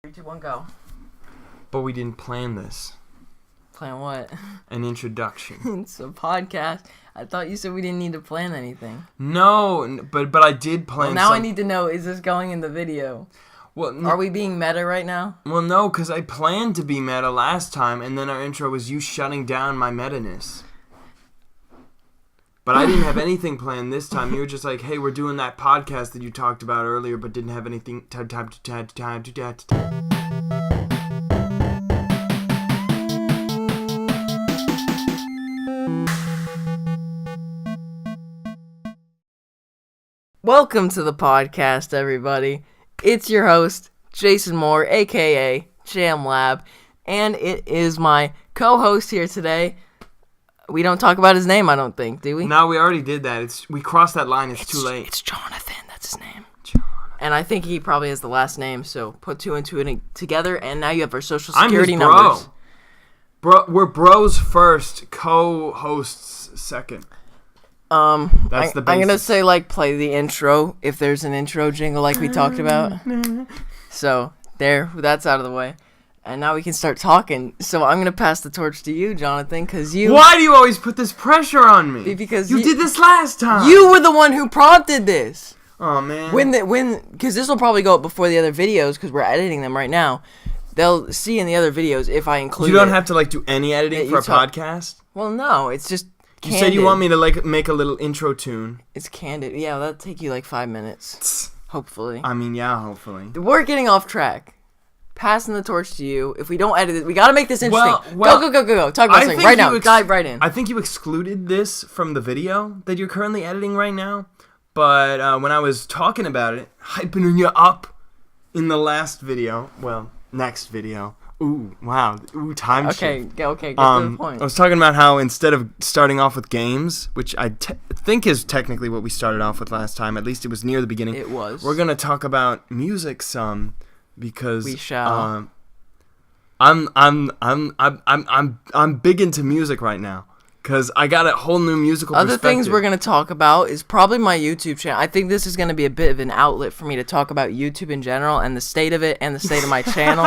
3, 2, 1, go. But we didn't plan this. Plan what? An introduction. It's a podcast. I thought you said we didn't need to plan anything. No, but I did plan. Well, now I need to know: is this going in the video? Well, are we being meta right now? Well, no, because I planned to be meta last time, and then our intro was you shutting down my meta-ness. But I didn't have anything planned this time. You were just like, "Hey, we're doing that podcast that you talked about earlier, but didn't have anything time to." Welcome to the podcast, everybody. It's your host, Jason Moore, a.k.a. Jamlab, and it is my co-host here today. We don't talk about his name, I don't think, do we? No, we already did that. We crossed that line. It's too late. It's Jonathan. That's his name. Jonathan. And I think he probably has the last name, so put two and two together, and now you have our social security I'm his bro. numbers. Bro, we're bros first, co-hosts second. That's the basis. I'm gonna say, like, play the intro if there's an intro jingle like we talked about. So that's out of the way, and now we can start talking. So I'm gonna pass the torch to you, Jonathan, because you. Why do you always put this pressure on me? Because you did this last time. You were the one who prompted this. Oh man. Because this will probably go up before the other videos because we're editing them right now. They'll see in the other videos if I include. You don't have to do any editing for a podcast. Well, no, it's just. You said you want me to make a little intro tune. It's candid. Yeah, that'll take you 5 minutes. Hopefully. I mean, yeah, hopefully. We're getting off track. Passing the torch to you. If we don't edit it, we gotta make this interesting. Go. Talk about something right now. Dive right in. I think you excluded this from the video that you're currently editing right now. But when I was talking about it, hyping you up in the last video, next video. Ooh, wow. Ooh, time shift. Okay, get to the point. I was talking about how instead of starting off with games, which I think is technically what we started off with last time, at least it was near the beginning. It was. We're going to talk about music some because we shall. I'm big into music right now. Because I got a whole new musical perspective. Other things we're going to talk about is probably my YouTube channel. I think this is going to be a bit of an outlet for me to talk about YouTube in general and the state of it and the state of my channel.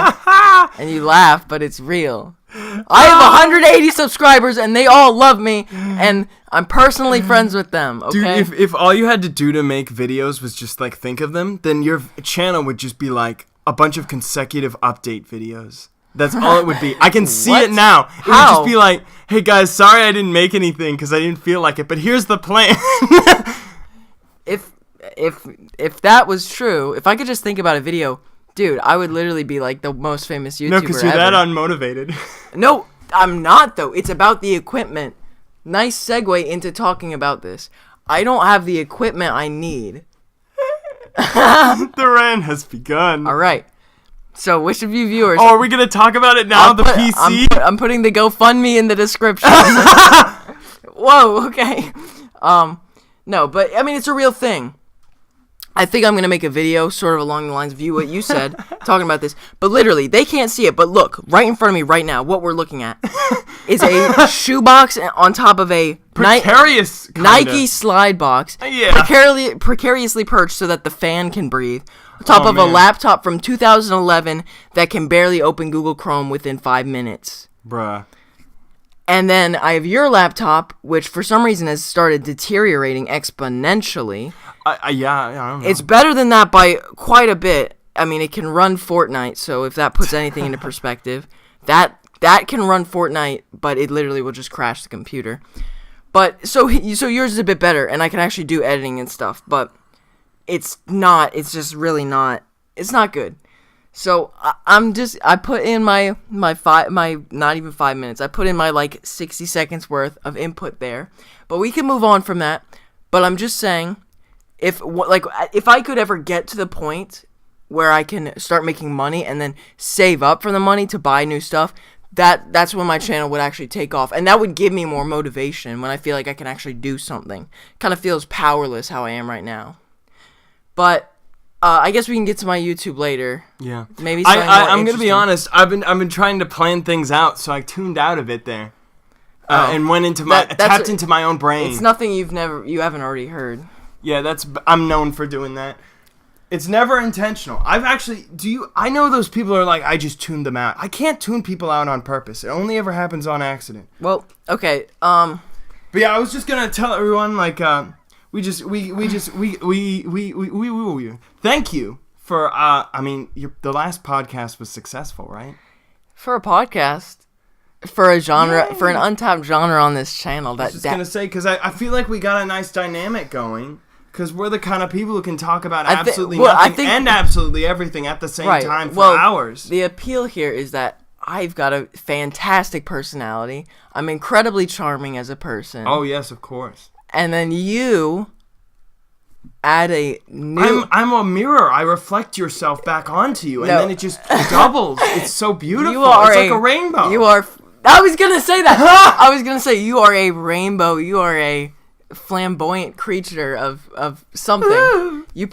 And you laugh, but it's real. I have 180 subscribers and they all love me and I'm personally friends with them, okay? Dude, if all you had to do to make videos was just think of them, then your channel would just be a bunch of consecutive update videos. That's all it would be. I can see it now. It would just be hey guys, sorry I didn't make anything because I didn't feel like it, but here's the plan. If that was true, if I could just think about a video, dude, I would literally be the most famous YouTuber ever. No, because you're that unmotivated. No, I'm not though. It's about the equipment. Nice segue into talking about this. I don't have the equipment I need. The rant has begun. All right. So, which of you viewers... Oh, are we going to talk about it now, PC? I'm putting the GoFundMe in the description. Whoa, okay. No, but, I mean, it's a real thing. I think I'm going to make a video sort of along the lines of what you said, talking about this. But literally, they can't see it. But look, right in front of me right now, what we're looking at is a shoebox on top of a... Precarious Nike slide box. Yeah. Precariously perched so that the fan can breathe. On top of a laptop from 2011 that can barely open Google Chrome within 5 minutes. Bruh. And then I have your laptop, which for some reason has started deteriorating exponentially. I don't know. It's better than that by quite a bit. I mean, it can run Fortnite, so if that puts anything into perspective, that can run Fortnite, but it literally will just crash the computer. But so yours is a bit better, and I can actually do editing and stuff, but it's just really not. It's not good. So I put in my not even 5 minutes. I put in my 60 seconds worth of input there. But we can move on from that. But I'm just saying, if I could ever get to the point where I can start making money and then save up for the money to buy new stuff, that's when my channel would actually take off. And that would give me more motivation when I feel like I can actually do something. Kind of feels powerless how I am right now. But I guess we can get to my YouTube later. Yeah. Maybe I'm gonna be honest. I've been trying to plan things out, so I tuned out a bit there, and went into tapped into my own brain. It's nothing you haven't already heard. Yeah, I'm known for doing that. It's never intentional. I know those people are like, I just tuned them out. I can't tune people out on purpose. It only ever happens on accident. Well, okay. But yeah, I was just gonna tell everyone, like, thank you for, the last podcast was successful, right? For a podcast, for a genre, for an untapped genre on this channel. I was just gonna say, because I feel like we got a nice dynamic going. Because we're the kind of people who can talk about absolutely nothing and absolutely everything at the same time for hours. The appeal here is that I've got a fantastic personality. I'm incredibly charming as a person. Oh, yes, of course. And then you add a new... I'm a mirror. I reflect yourself back onto you, and then it just doubles. It's so beautiful. It's like a rainbow. You are... I was going to say that. I was going to say you are a rainbow. You are a flamboyant creature of something. You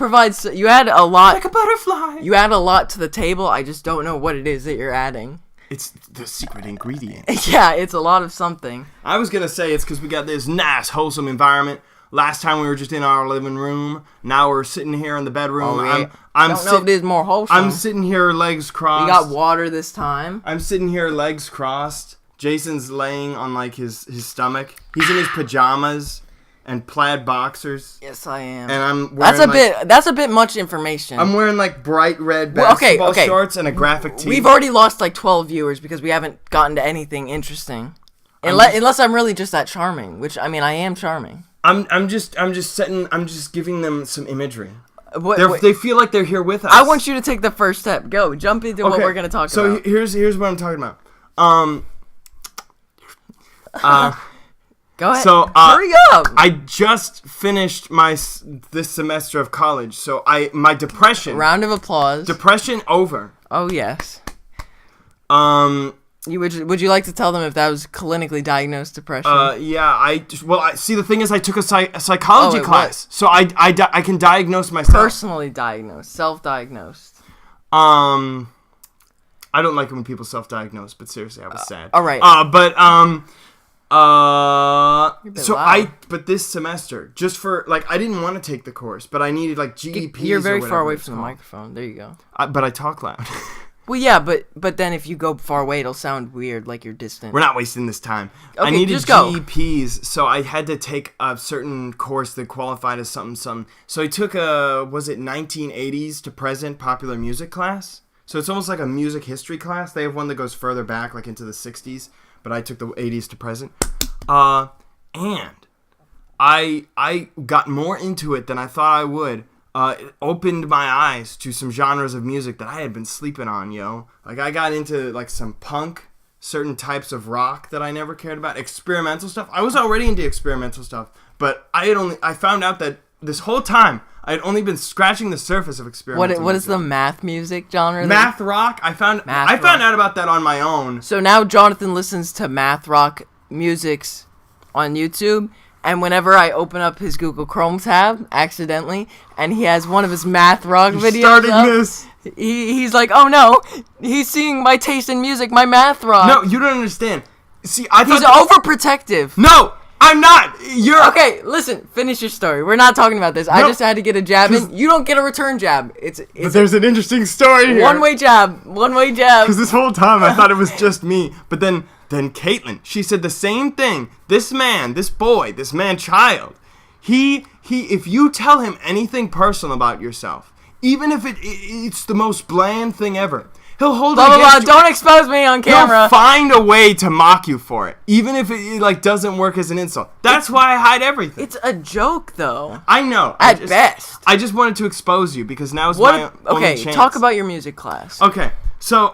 add a lot, like a butterfly. You add a lot to the table. I just don't know what it is that you're adding. It's the secret ingredient. Yeah, it's a lot of something. I was gonna say it's because we got this nice wholesome environment. Last time we were just in our living room. Now we're sitting here in the bedroom. I don't know if it is more wholesome. I'm sitting here legs crossed. We got water this time. I'm sitting here legs crossed. Jason's laying on like his stomach. He's in his pajamas and plaid boxers. Yes, I am. And I'm wearing that's a bit much information. I'm wearing like bright red basketball shorts and a graphic tee. We've already lost like 12 viewers because we haven't gotten to anything interesting. Unless I'm really just that charming, which I mean I am charming. I'm just giving them some imagery. They feel like they're here with us. I want you to take the first step. Go, jump into what we're gonna talk about. So here's what I'm talking about. Go ahead. So hurry up. I just finished this semester of college. So my depression. Round of applause. Depression over. Oh yes. Would you like to tell them if that was clinically diagnosed depression? Yeah. See, the thing is, I took a psychology class, so I can diagnose myself. Personally diagnosed, self-diagnosed. I don't like it when people self-diagnose, but seriously, I was sad. All right. But this semester, just for I didn't want to take the course, but I needed GEPs. You're very far away from the microphone. There you go. But I talk loud. Well, yeah, but then if you go far away, it'll sound weird, like you're distant. We're not wasting this time. Okay, I needed just go. GEPs, so I had to take a certain course that qualified as something. So I took 1980s to present popular music class. So it's almost like a music history class. They have one that goes further back, like into the 60s, but I took the 80s to present. And I got more into it than I thought I would. It opened my eyes to some genres of music that I had been sleeping on, yo. I got into some punk, certain types of rock that I never cared about, experimental stuff. I was already into experimental stuff, but I found out that this whole time I had only been scratching the surface of experimental music. What is the math music genre? Math rock. I found out about that on my own. So now Jonathan listens to math rock musics on YouTube. And whenever I open up his Google Chrome tab accidentally, and he has one of his math rock videos up, he's like, "Oh no, he's seeing my taste in music, my math rock." No, you don't understand. See, he's overprotective. No, I'm not. You're okay. Listen, finish your story. We're not talking about this. I just had to get a jab in. You don't get a return jab. But there's an interesting story here. One-way jab. One-way jab. Because this whole time I thought it was just me, but then Caitlin, she said the same thing. This man, this boy, this man-child, if you tell him anything personal about yourself, even if it's the most bland thing ever, he'll hold it against you. Don't expose me on camera. He'll find a way to mock you for it, even if it doesn't work as an insult. That's why I hide everything. It's a joke, thoe. I know. At best. I just wanted to expose you because now is my only chance. Talk about your music class. Okay, so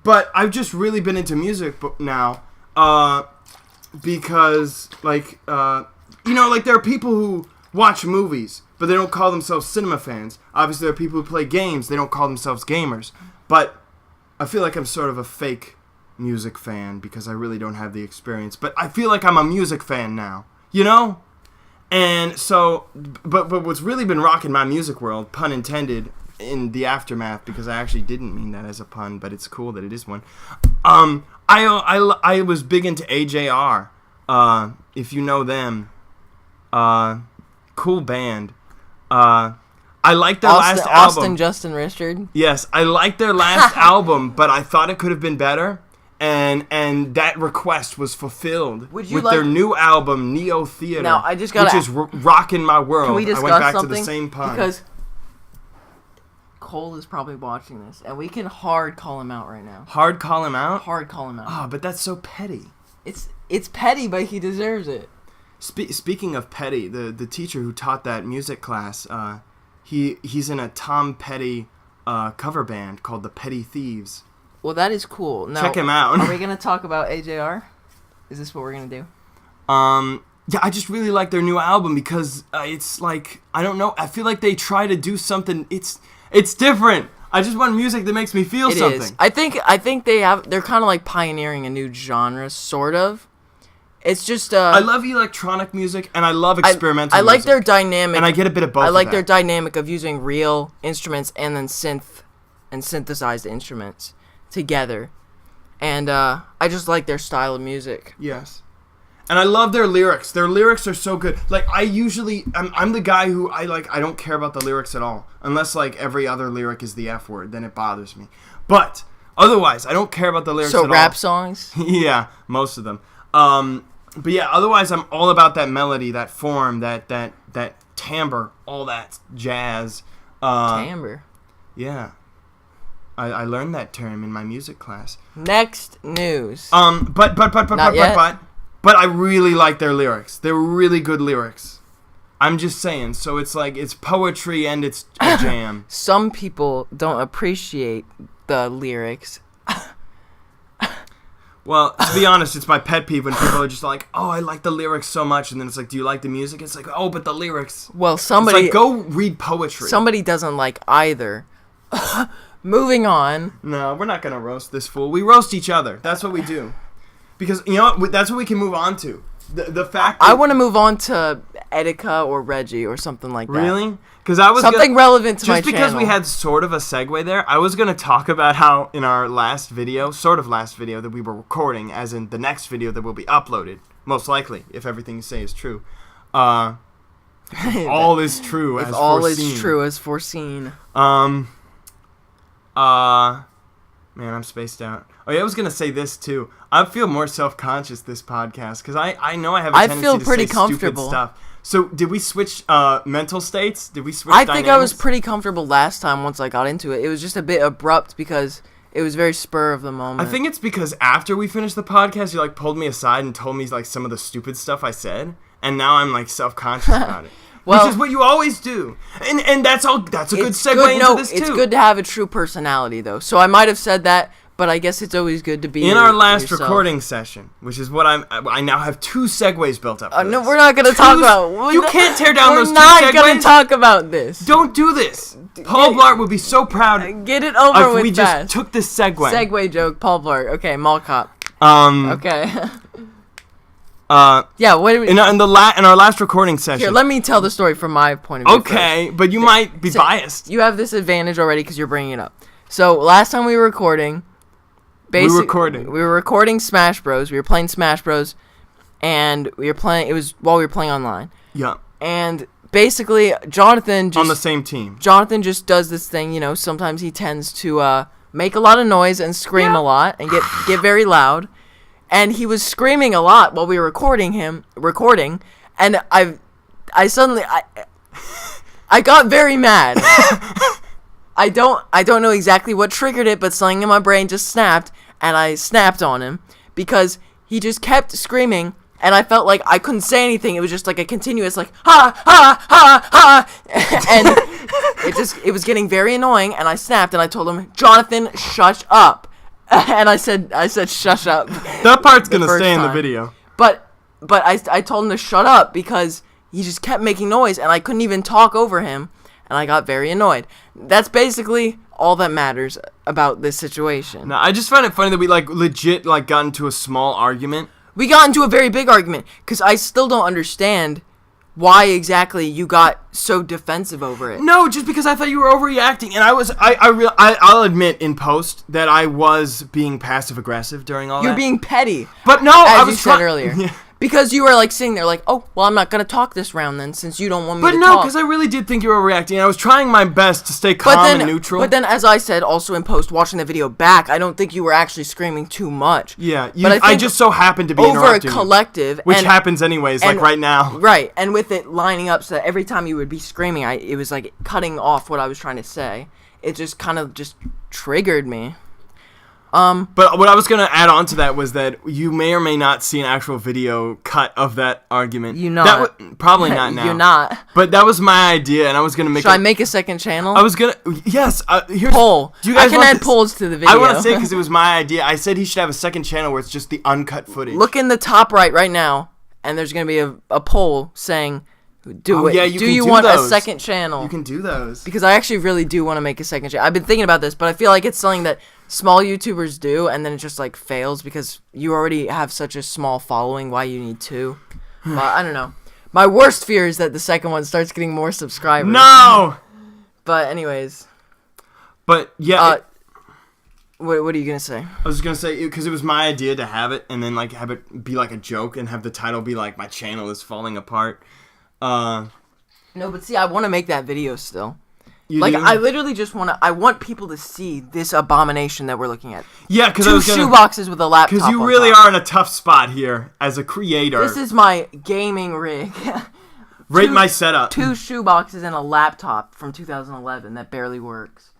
but I've just really been into music now, because there are people who watch movies, but they don't call themselves cinema fans. Obviously, there are people who play games, they don't call themselves gamers. But I feel like I'm sort of a fake music fan because I really don't have the experience. But I feel like I'm a music fan now, And so, but what's really been rocking my music world, pun intended, in the aftermath, because I actually didn't mean that as a pun, but it's cool that it is one. I was big into AJR. If you know them, cool band. I like their last album. Austin Justin Richard. Yes, I like their last album, but I thought it could have been better. And that request was fulfilled with their new album, Neo Theater. Now, I just gotta, which is rocking my world. Can we discuss I went back something? to the same pod. Because Cole is probably watching this, and we can hard call him out right now. Hard call him out? Hard call him out. Oh, but that's so petty. It's petty, but he deserves it. Speaking of petty, the teacher who taught that music class, he's in a Tom Petty cover band called the Petty Thieves. Well, that is cool. Now, check him out. Are we going to talk about AJR? Is this what we're going to do? Yeah, I just really like their new album because it's like, I don't know, I feel like they try to do something, it's different. I just want music that makes me feel something. Is. I think they're kind of like pioneering a new genre, sort of. It's just I love electronic music and I love experimental music. I like their dynamic. And I get a bit of both. I like their dynamic of using real instruments and then synthesized instruments together. And I just like their style of music. Yes. And I love their lyrics. Their lyrics are so good. Like, I'm the guy who I don't care about the lyrics at all. Unless, like, every other lyric is the F word. Then it bothers me. But, otherwise, I don't care about the lyrics at all. So, rap songs? Yeah, most of them. But yeah, otherwise, I'm all about that melody, that form, that timbre, all that jazz. Timbre? Yeah. I learned that term in my music class. Next news. But I really like their lyrics. They're really good lyrics. I'm just saying. So it's like, it's poetry and it's a jam. Some people don't appreciate the lyrics. Well, to be honest, it's my pet peeve when people are just like, oh, I like the lyrics so much. And then it's like, do you like the music? It's like, oh, but the lyrics. Well, somebody... It's like, go read poetry. Somebody doesn't like either. Moving on. No, we're not going to roast this fool. We roast each other. That's what we do. Because, you know what? That's what we can move on to. The fact that... I want to move on to Etika or Reggie or something like that. Really? Because I was something relevant to my channel. Just because we had sort of a segue there, I was going to talk about how in our last video that we were recording, as in the next video that will be uploaded, most likely, if everything you say is true. All is true as foreseen. All is true as foreseen. Man, I'm spaced out. Oh yeah, I was gonna say this too. I feel more self-conscious this podcast because I know I have a tendency to say stupid stuff. So did we switch mental states? Did we switch? I think I was pretty comfortable last time once I got into it. It was just a bit abrupt because it was very spur of the moment. I think it's because after we finished the podcast, you like pulled me aside and told me like some of the stupid stuff I said, and now I'm like self-conscious about it. Well, which is what you always do. And that's all. That's a good segue into this too. It's good to have a true personality though. So I might have said that, but I guess it's always good to be in our last recording session, which is what I now have 2 segues built up. No, we're not going to talk about. You can't tear down those 2 segues. We're not going to talk about this. Don't do this. Paul Blart would be so proud. Get it over with. If we just took this segue. Segue joke, Paul Blart. Okay, mall cop. Okay. Yeah. What in our last recording session? Here, let me tell the story from my point of view. Okay, but you might be biased. You have this advantage already because you're bringing it up. So last time we were recording. We were recording Smash Bros. We were playing Smash Bros. And we were playing. It was while we were playing online. Yeah. And basically, Jonathan just on the same team. Jonathan just does this thing. You know, sometimes he tends to make a lot of noise and scream a lot and get very loud. And he was screaming a lot while we were recording, and I suddenly got very mad. I don't know exactly what triggered it, but something in my brain just snapped, and I snapped on him because he just kept screaming, and I felt like I couldn't say anything. It was just like a continuous like ha ha ha ha, and it was getting very annoying, and I snapped, and I told him, Jonathan, shut up. And I said, shush up. That part's gonna stay in the video. But I told him to shut up because he just kept making noise, and I couldn't even talk over him, and I got very annoyed. That's basically all that matters about this situation. No, I just find it funny that we legit got into a small argument. We got into a very big argument because I still don't understand why exactly you got so defensive over it. No, just because I thought you were overreacting, and I'll admit in post that I was being passive aggressive during all that. You're being petty. But no, as you said earlier. Because you were like sitting there like, oh, well, I'm not going to talk this round then since you don't want me to talk. But no, because I really did think you were reacting. I was trying my best to stay calm and neutral. But then, as I said, also in post, watching the video back, I don't think you were actually screaming too much. Yeah, I just so happened to be interrupting over a collective. Which happens anyways, like right now. Right, and with it lining up so that every time you would be screaming, it was like cutting off what I was trying to say. It just kind of just triggered me. But what I was going to add on to that was that you may or may not see an actual video cut of that argument. You not. Probably not now. You're not. But that was my idea, and I was going to make Should I make a second channel? I was going to... Yes. Here's poll. Do you guys I can add polls to the video. I want to say because it was my idea. I said he should have a second channel where it's just the uncut footage. Look in the top right now, and there's going to be a poll saying... Do you want a second channel? You can do those. Because I actually really do want to make a second channel. I've been thinking about this, but I feel like it's something that small YouTubers do, and then it just like fails because you already have such a small following. Why you need two? But I don't know. My worst fear is that the second one starts getting more subscribers. No! But anyways. But yeah. What are you going to say? I was going to say, because it was my idea to have it, and then like have it be like a joke, and have the title be like, my channel is falling apart. No, but see, I want to make that video still. You do? I literally just I want people to see this abomination that we're looking at. Yeah, because Two shoeboxes with a laptop. Because you really are in a tough spot here as a creator. This is my gaming rig. Rate my setup. 2 shoeboxes and a laptop from 2011 that barely works.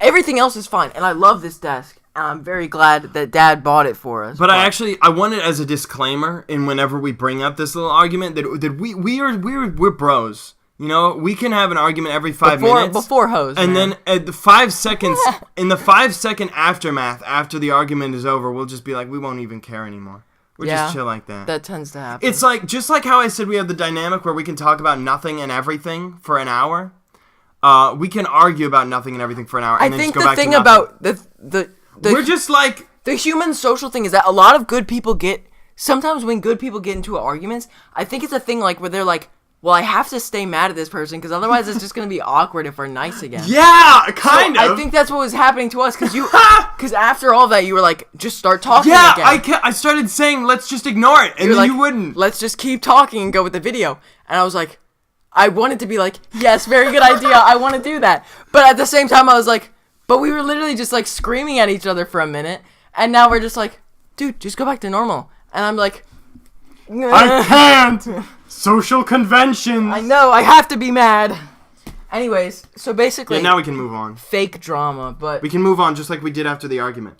Everything else is fine, and I love this desk. I'm very glad that Dad bought it for us. But I want it as a disclaimer, and whenever we bring up this little argument, that we're bros. You know, we can have an argument every 5 minutes before hoes, and then at the 5 seconds in the 5-second aftermath after the argument is over, we'll just be like, we won't even care anymore. We'll just chill like that. That tends to happen. It's like just like how I said we have the dynamic where we can talk about nothing and everything for an hour. We can argue about nothing and everything for an hour. And then just go back to nothing. I think the thing about we're just like... The human social thing is that a lot of good people sometimes when good people get into arguments, I think it's a thing like where they're like, well, I have to stay mad at this person because otherwise it's just going to be awkward if we're nice again. Yeah, kind of. I think that's what was happening to us because after all that, you were like, just start talking again. I started saying, let's just ignore it, and then you wouldn't. Let's just keep talking and go with the video. And I was like, I wanted to be like, yes, very good idea. I want to do that. But at the same time, I was like, but we were literally just like screaming at each other for a minute, and now we're just like, dude, just go back to normal. And I'm like, I can't. Social conventions. I know. I have to be mad. Anyways, so basically, now we can move on. Fake drama, but we can move on just like we did after the argument.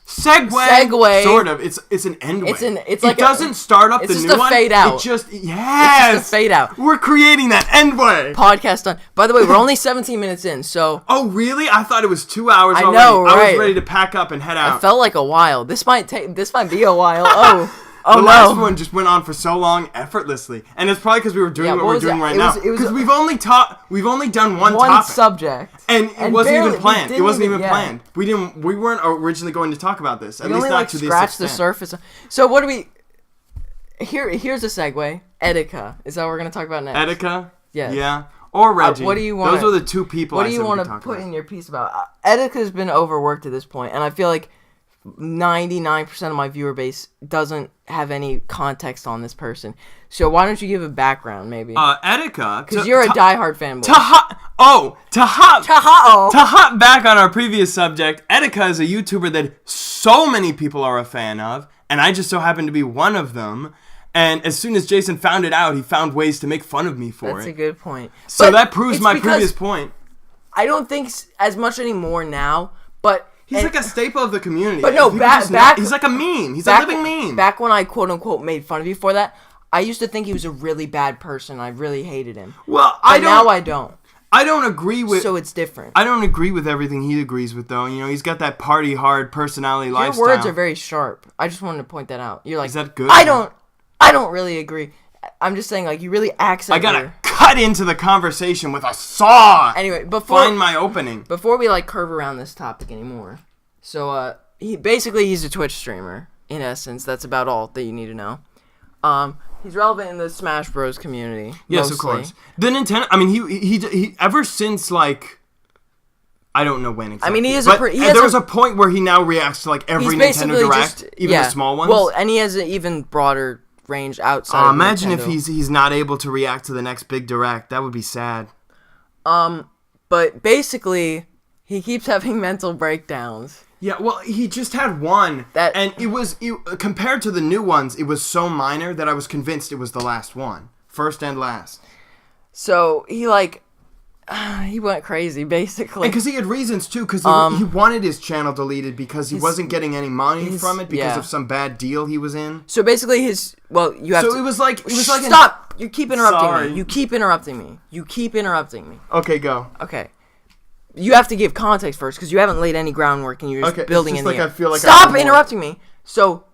Segue. Sort of. It's an end way. It's like it doesn't start up the new one. It's just a fade out. It just It's just a fade out. We're creating that end way. Podcast done. By the way, we're only 17 minutes in, so. Oh really? I thought it was 2 hours already. I know, right? I was ready to pack up and head out. It felt like a while. This might be a while. Oh the no. last one just went on for so long effortlessly, and it's probably because we were doing what we're doing right now. Because we've only done one topic. Subject, and it wasn't even planned. It wasn't even planned. We weren't originally going to talk about this. At least not to this extent. Scratch the surface. So what do we? Here's a segue. Etika is that what we're gonna talk about next? Etika. Yes. Yeah. Or Reggie. What do you want? Those are the two people. What do you want to put in your piece about? Etika's been overworked at this point, and I feel like 99% of my viewer base doesn't have any context on this person. So why don't you give a background, maybe? Etika, because you're a diehard fanboy. To hop back on our previous subject, Etika is a YouTuber that so many people are a fan of, and I just so happen to be one of them. And as soon as Jason found it out, he found ways to make fun of me for it. That's a good point. So that proves my previous point. I don't think as much anymore now, but. He's like a staple of the community. But no, he's like a meme. He's a living meme. Back when I quote-unquote made fun of you for that, I used to think he was a really bad person. I really hated him. Well, now I don't. I don't agree with... So it's different. I don't agree with everything he agrees with, though. You know, he's got that party-hard personality lifestyle. Your words are very sharp. I just wanted to point that out. You're like... Is that good? I don't really agree. I'm just saying, like, you really accent... I gotta cut into the conversation with a saw! Anyway, find my opening. Before we, like, curve around this topic anymore... So, he's a Twitch streamer, in essence. That's about all that you need to know. He's relevant in the Smash Bros. Community. Yes, mostly. of course. The Nintendo, I mean, he ever since, like, I don't know when exactly. I mean, he is there was a point where he now reacts to like every Nintendo Direct, even the small ones. Well, and he has an even broader range outside of imagine Nintendo. if he's not able to react to the next big Direct. That would be sad. But basically, he keeps having mental breakdowns. Yeah, well, he just had one, and it was compared to the new ones, it was so minor that I was convinced it was the last one, first and last. So he he went crazy basically, and because he had reasons too, because he wanted his channel deleted because he wasn't getting any money from it because of some bad deal he was in. So basically, you have. So it was like stop! You keep interrupting me. You keep interrupting me. You keep interrupting me. Okay, go. Okay. You have to give context first because you haven't laid any groundwork and you're just building in I feel like stop interrupting me. So,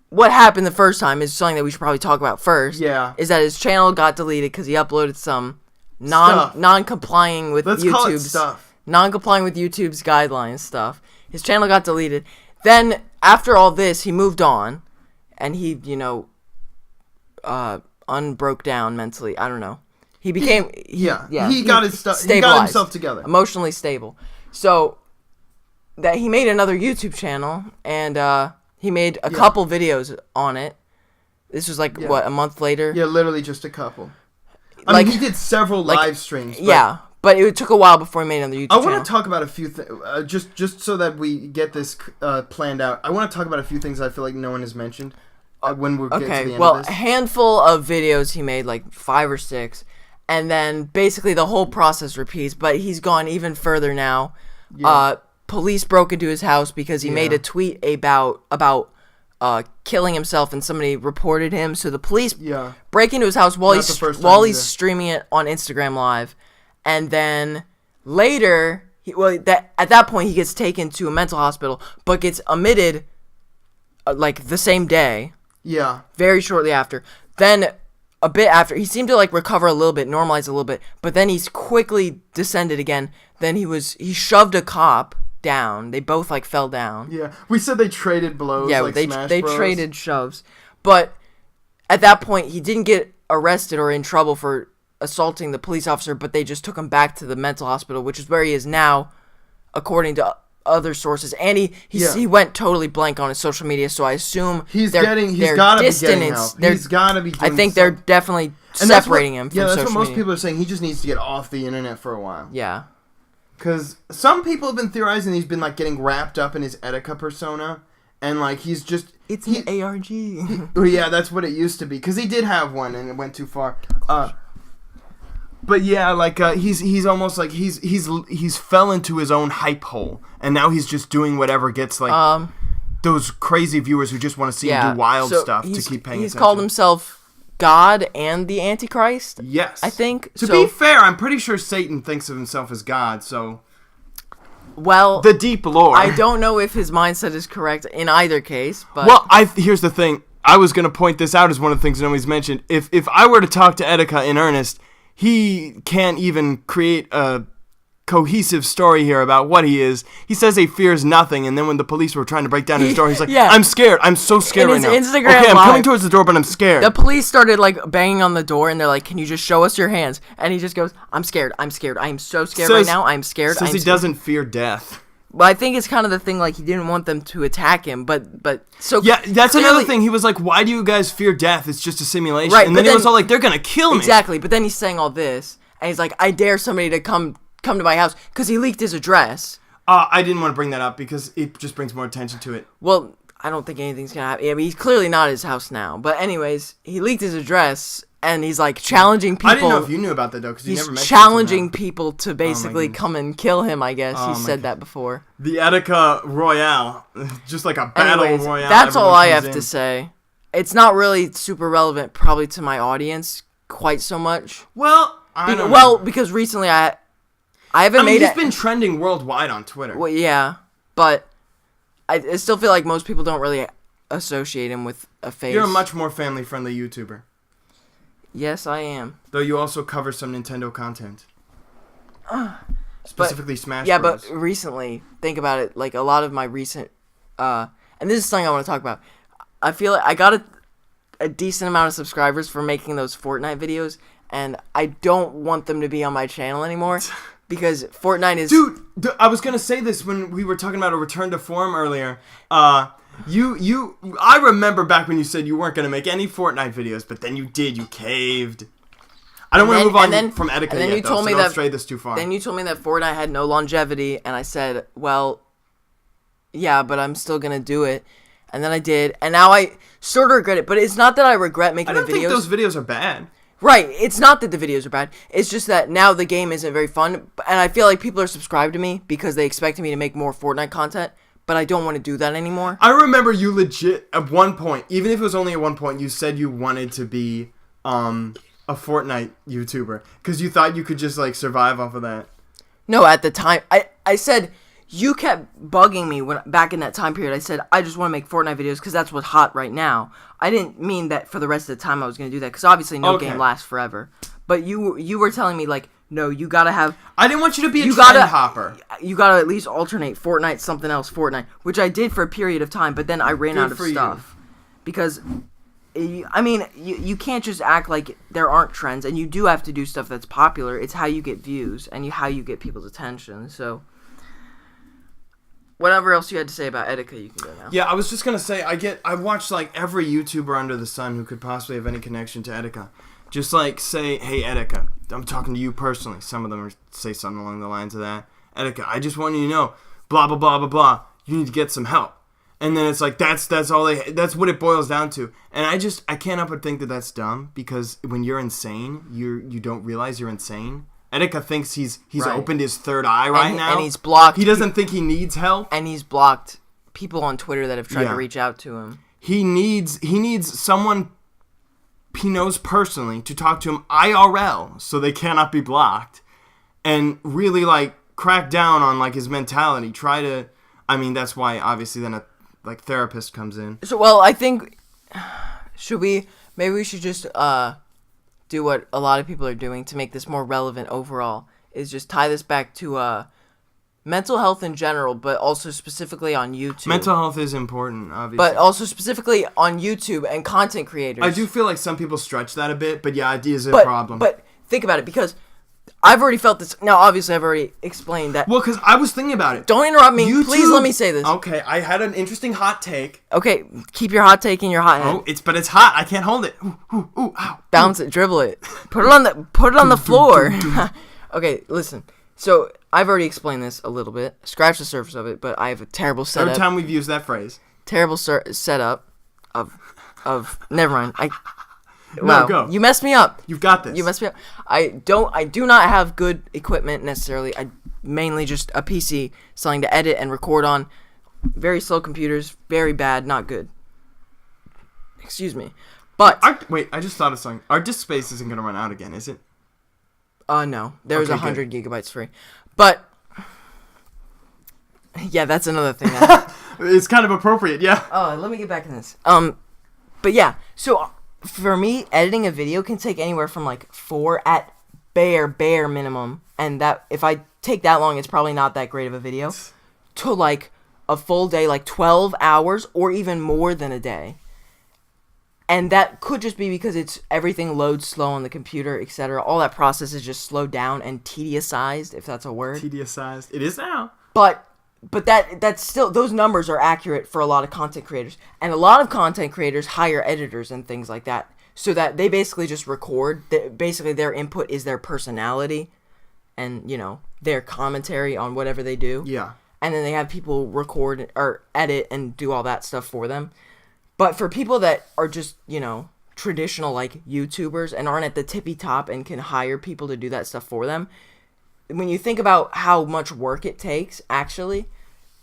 what happened the first time is something that we should probably talk about first. Yeah. Is that his channel got deleted because he uploaded some non-complying with YouTube's guidelines stuff. His channel got deleted. Then after all this, he moved on, and he unbroke down mentally. I don't know. He became he got his stuff. He got himself together, emotionally stable. So that he made another YouTube channel, and he made a couple videos on it. This was a month later? Yeah, literally just a couple. I mean, he did several live streams. But it took a while before he made another YouTube channel. I want to talk about a few things, just so that we get this planned out. I want to talk about a few things I feel like no one has mentioned when we're getting to the end of this. A handful of videos he made, like 5 or 6. And then basically the whole process repeats, but he's gone even further now. Yeah. Police broke into his house because he made a tweet about killing himself, and somebody reported him. So the police break into his house while he's streaming it on Instagram Live, and then later, at that point he gets taken to a mental hospital, but gets admitted the same day. Yeah. Very shortly after. Then a bit after, he seemed to recover a little bit, normalize a little bit, but then he's quickly descended again. Then he shoved a cop down. They both fell down. Yeah, we said they traded blows. Yeah, they traded shoves. But at that point, he didn't get arrested or in trouble for assaulting the police officer, but they just took him back to the mental hospital, which is where he is now, according to other sources. And he went totally blank on his social media, so I assume he's gotta be getting help. He's gotta be doing I think they're definitely separating him from social media. Yeah, that's what most people are saying. He just needs to get off the internet for a while. Yeah. Because some people have been theorizing he's been getting wrapped up in his Etika persona, and he's just an ARG. Yeah, that's what it used to be. Because he did have one, and it went too far. But yeah, he's almost he's fell into his own hype hole, and now he's just doing whatever gets those crazy viewers who just want to see him do wild stuff to keep paying attention. He's called himself God and the Antichrist. Yes, I think. To be fair, I'm pretty sure Satan thinks of himself as God. So, the deep lore. I don't know if his mindset is correct in either case, but here's the thing. I was gonna point this out as one of the things nobody's mentioned. If I were to talk to Etika in earnest, he can't even create a cohesive story here about what he is. He says he fears nothing, and then when the police were trying to break down his door, he's like, I'm scared. I'm so scared right now. Instagram I'm coming towards the door, but I'm scared. The police started banging on the door, and they're like, can you just show us your hands? And he just goes, I'm scared. I'm scared. I am so scared right now. I'm scared. Says he doesn't fear death. Well, I think it's kind of the thing, he didn't want them to attack him, but so yeah, that's another thing. He was like, why do you guys fear death? It's just a simulation. Right, and then he was all they're gonna kill me. Exactly, but then he's saying all this, and he's like, I dare somebody to come to my house, because he leaked his address. I didn't want to bring that up, because it just brings more attention to it. Well, I don't think anything's gonna happen. I mean, he's clearly not at his house now, but anyways, he leaked his address, and he's challenging people. I didn't know if you knew about that, though, because you never mentioned it. He's challenging people to basically come and kill him, I guess. He said that before. The Etika Royale. Just like a battle royale. That's all I have to say. It's not really super relevant, probably, to my audience quite so much. Well, I don't know. Because recently I haven't made it. He's been trending worldwide on Twitter. Well, yeah, but I still feel like most people don't really associate him with a face. You're a much more family-friendly YouTuber. Yes, I am. Though you also cover some Nintendo content. Specifically Smash Bros. Yeah, but recently, think about it, a lot of my recent, and this is something I want to talk about. I feel like I got a decent amount of subscribers for making those Fortnite videos, and I don't want them to be on my channel anymore, because Fortnite is... Dude, I was going to say this when we were talking about a return to form earlier. I remember back when you said you weren't going to make any Fortnite videos, but then you did. You caved. I don't want to move on from Etika yet, you told me don't stray this too far. Then you told me that Fortnite had no longevity, and I said, well, yeah, but I'm still going to do it. And then I did, and now I sort of regret it, but it's not that I regret making the videos. I don't think those videos are bad. Right, it's not that the videos are bad. It's just that now the game isn't very fun, and I feel like people are subscribed to me because they expect me to make more Fortnite content, but I don't want to do that anymore. I remember you legit, at one point, even if it was only at one point, you said you wanted to be a Fortnite YouTuber because you thought you could just like survive off of that. No, at the time, I said... You kept bugging me back in that time period. I said, I just want to make Fortnite videos because that's what's hot right now. I didn't mean that for the rest of the time I was going to do that because obviously no game lasts forever. But you were telling me, like, no, you got to have... I didn't want you to be a trend hopper. You got to at least alternate Fortnite, something else, Fortnite, which I did for a period of time, but then I ran out of stuff. Because, I mean, you can't just act like there aren't trends, and you do have to do stuff that's popular. It's how you get views and how you get people's attention, so... Whatever else you had to say about Etika, you can go now. Yeah, I was just going to say, I watched, like, every YouTuber under the sun who could possibly have any connection to Etika. Just, like, say, hey, Etika, I'm talking to you personally. Some of them say something along the lines of that. Etika, I just want you to know, blah, blah, blah, blah, blah. You need to get some help. And then it's like, that's what it boils down to. And I can't help but think that that's dumb, because when you're insane, you don't realize you're insane. Etika thinks he's right. Opened his third eye now. And he's blocked. He doesn't think he needs help. And he's blocked people on Twitter that have tried to reach out to him. He needs someone he knows personally to talk to him IRL so they cannot be blocked. And really, like, crack down on, like, his mentality. That's why, obviously, then a, like, therapist comes in. So, well, I think... Maybe we should just... do what a lot of people are doing to make this more relevant overall, is just tie this back to mental health in general, but also specifically on YouTube. Mental health is important, obviously. But also specifically on YouTube and content creators. I do feel like some people stretch that a bit, but yeah, it is a problem. But think about it, because I've already felt this. Now, obviously, I've already explained that. Well, because I was thinking about it. Don't interrupt me. YouTube, please let me say this. Okay, I had an interesting hot take. Okay, keep your hot take in your hot head. Oh, it's hot. I can't hold it. Ooh, ow. Bounce it, dribble it. Put it on the floor. Okay, listen. So, I've already explained this a little bit. Scratch the surface of it, but I have a terrible setup. Third time we've used that phrase. Terrible setup of never mind. No, go. You messed me up. You've got this. You messed me up. I do not have good equipment necessarily. I mainly just a PC, something to edit and record on. Very slow computers, very bad, not good. Excuse me. But I just thought of something. Our disk space isn't gonna run out again, is it? No. There's 100 gigabytes free. But yeah, that's another thing. It's kind of appropriate, yeah. Oh, let me get back to this. But yeah, so for me, editing a video can take anywhere from like 4 at bare minimum, and that if I take that long, it's probably not that great of a video, to like a full day, like 12 hours or even more than a day. And that could just be because everything loads slow on the computer, etc. All that process is just slowed down and tediousized, if that's a word. Tedioized. It is now. But that's still, those numbers are accurate for a lot of content creators. And a lot of content creators hire editors and things like that, so that they basically just record. Basically, their input is their personality and, their commentary on whatever they do. Yeah. And then they have people record or edit and do all that stuff for them. But for people that are just, traditional, like, YouTubers and aren't at the tippy top and can hire people to do that stuff for them, when you think about how much work it takes, actually,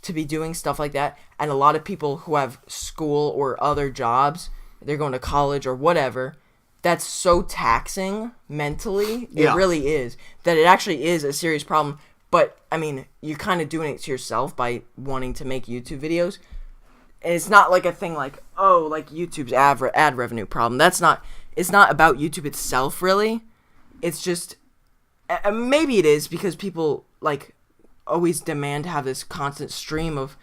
to be doing stuff like that, and a lot of people who have school or other jobs, they're going to college or whatever, that's so taxing mentally, it really is, that it actually is a serious problem. But, I mean, you're kind of doing it to yourself by wanting to make YouTube videos. And it's not like a thing like, oh, like YouTube's ad revenue problem. It's not about YouTube itself, really. It's just, maybe it is because people, like, always demand to have this constant stream of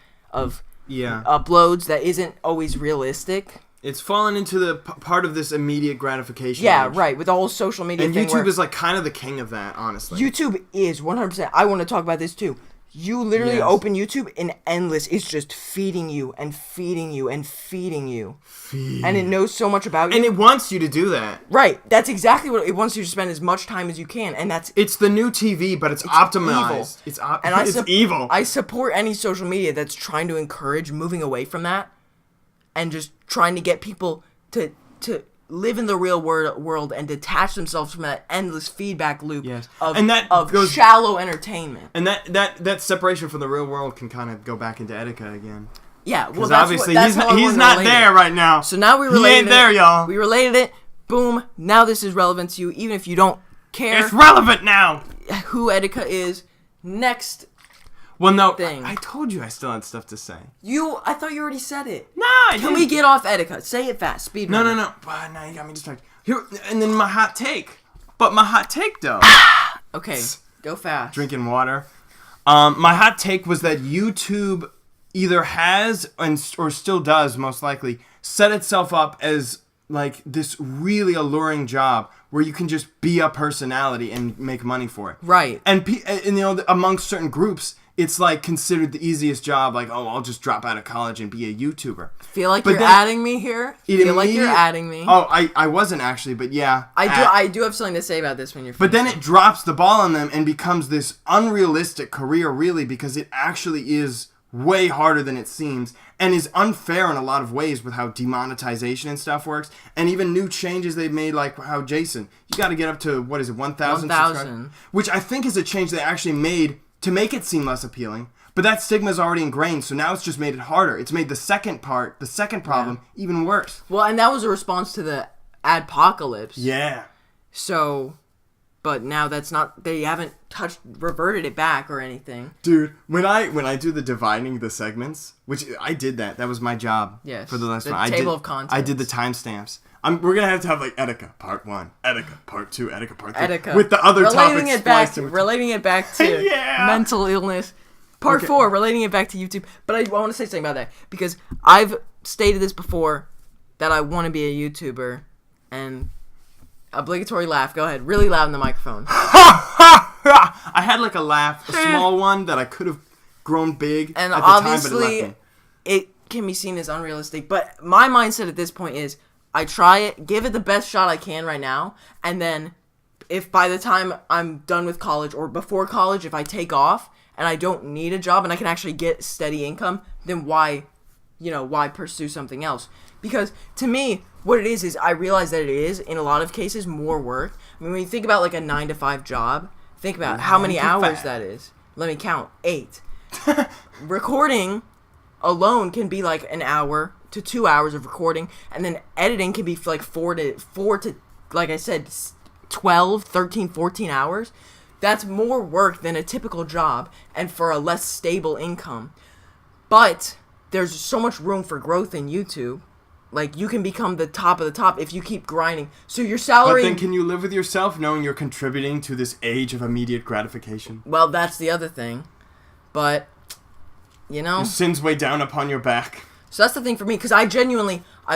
uploads that isn't always realistic. It's fallen into the part of this immediate gratification. Yeah, age. right. With the whole social media And thing. YouTube is like kind of the king of that, honestly. YouTube is 100%. I want to talk about this too. You literally open YouTube and it's just feeding you and feeding you and feeding you. And it knows so much about you. And it wants you to do that. Right. That's exactly what it wants you to spend as much time as you can. And it's the new TV, but it's optimized. Evil. It's evil. I support any social media that's trying to encourage moving away from that and just trying to get people to live in the real world and detach themselves from that endless feedback loop of shallow entertainment. And that separation from the real world can kind of go back into Etika again. Yeah, well, obviously he's not there right now. So now we related he ain't there, y'all. We related it. Boom. Now this is relevant to you, even if you don't care. It's relevant now. Who Etika is. Next. Well, no, thing. I told you I still had stuff to say. I thought you already said it. No, Can we get off Etika? Say it fast. Speed. No. Now you got me distracted. Here, and then my hot take. But my hot take, though. Okay, go fast. Drinking water. My hot take was that YouTube either has or still does, most likely, set itself up as like this really alluring job where you can just be a personality and make money for it. Right. And amongst certain groups, it's like considered the easiest job. Like, oh, I'll just drop out of college and be a YouTuber. Feel like you're adding me here. Feel like you're adding me. Oh, I wasn't actually, but yeah. I do have something to say about this when you're finished. But then it drops the ball on them and becomes this unrealistic career, really, because it actually is way harder than it seems and is unfair in a lot of ways with how demonetization and stuff works, and even new changes they've made, like how Jason, you got to get up to, 1,000 subscribers, which I think is a change they actually made to make it seem less appealing, but that stigma is already ingrained, so now it's just made it harder. It's made the second problem even worse. Well, and that was a response to the adpocalypse. Yeah. So, but now that's not, they haven't reverted it back or anything. Dude, when I do the dividing the segments, which I did that was my job. Yes. For the last one. Table of contents. I did the timestamps. We're gonna have like Etika Part 1, Etika Part 2, Etika Part 3, Etika. with the other relating topics. Relating it back to mental illness. Part 4, relating it back to YouTube. But I want to say something about that because I've stated this before that I want to be a YouTuber, and obligatory laugh. Go ahead, really loud in the microphone. I had like a laugh, a small one that I could have grown big and at the obviously time, but it left me. It can be seen as unrealistic. But my mindset at this point is I try it, give it the best shot I can right now, and then if by the time I'm done with college or before college, if I take off and I don't need a job and I can actually get steady income, then why pursue something else? Because to me, what it is I realize that it is, in a lot of cases, more work. I mean, when you think about like a 9-to-5 job, think about how many hours that is. Let me count. 8. Recording alone can be like an hour to 2 hours of recording, and then editing can be like 4 to like I said, 12, 13, 14 hours. That's more work than a typical job and for a less stable income. But there's so much room for growth in YouTube. Like, you can become the top of the top if you keep grinding. So your salary... But then can you live with yourself knowing you're contributing to this age of immediate gratification? Well, that's the other thing. But, Your sins weigh down upon your back. So that's the thing for me, because I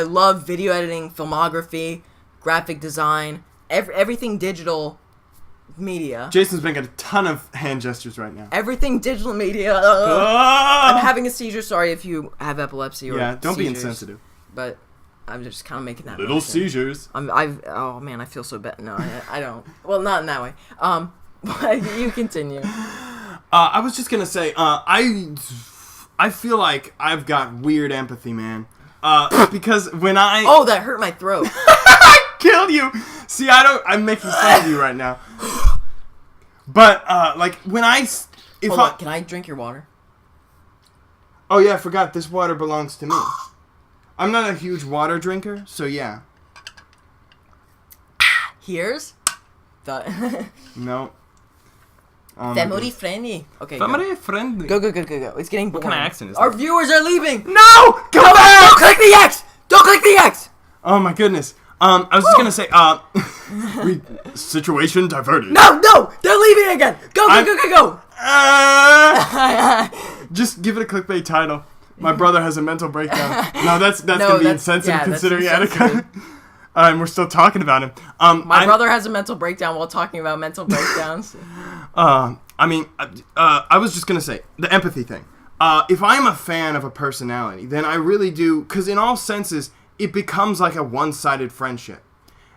love video editing, filmography, graphic design, everything digital media. Jason's making a ton of hand gestures right now. Everything digital media. I'm having a seizure. Sorry if you have epilepsy or don't seizures, be insensitive. But I'm just kind of making that little motion. Seizures. Oh man, I feel so bad. No, I don't. Well, not in that way. But you continue. I was just gonna say, I feel like I've got weird empathy, man. Because when oh, that hurt my throat. I killed you. See, I'm making fun of you right now. But like when Hold on, can I drink your water? Oh yeah, I forgot. This water belongs to me. I'm not a huge water drinker, so yeah. Here's the no. Family friendly. Okay. Family friendly. Go. It's getting boring. What kind of accent is Our that? viewers are leaving. No! Come back! Don't click the X! Don't click the X! Oh my goodness. I was just gonna say, situation diverted. No! They're leaving again! Go! Just give it a clickbait title. My brother has a mental breakdown. No, that's gonna be insensitive considering Etika. And we're still talking about him. My brother has a mental breakdown while talking about mental breakdowns. I was just gonna say the empathy thing. If I'm a fan of a personality, then I really do, because in all senses, it becomes like a one-sided friendship.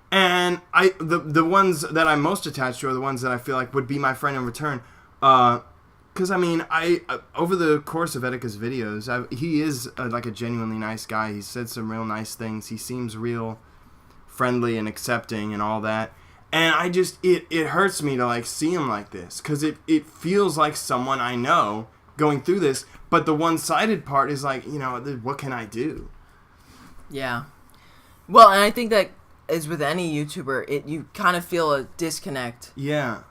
And the ones that I'm most attached to are the ones that I feel like would be my friend in return. Because, I over the course of Etika's videos, he is like a genuinely nice guy. He said some real nice things. He seems real friendly and accepting and all that. And I just, it hurts me to like see him like this, because it feels like someone I know going through this. But the one-sided part is like, what can I do? Yeah. Well, and I think that is with any YouTuber, you kind of feel a disconnect. Yeah.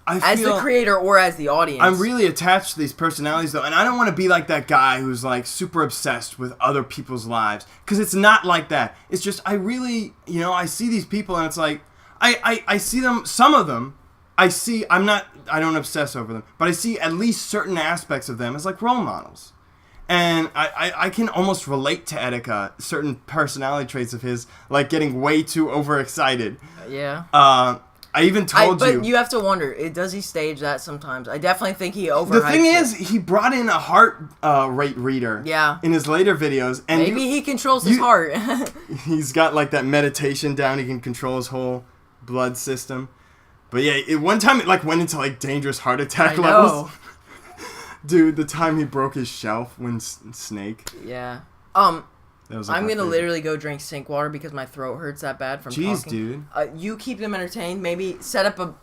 As the creator or as the audience. I'm really attached to these personalities, though, and I don't want to be like that guy who's, like, super obsessed with other people's lives, because it's not like that. It's just, I really, I see these people, and it's like, I see them, some of them, I don't obsess over them, but I see at least certain aspects of them as, like, role models. And I can almost relate to Etika, certain personality traits of his, like getting way too overexcited. Yeah. I even told you. But you have to wonder, does he stage that sometimes? I definitely think he overhypes it. The thing is, he brought in a heart rate reader in his later videos. And maybe he controls his heart. He's got like that meditation down. He can control his whole blood system. But yeah, one time it like went into like dangerous heart attack levels. Dude, the time he broke his shelf when Snake. Yeah. That was like I'm gonna literally go drink sink water because my throat hurts that bad from talking. Jeez, dude. You keep them entertained. Maybe set up an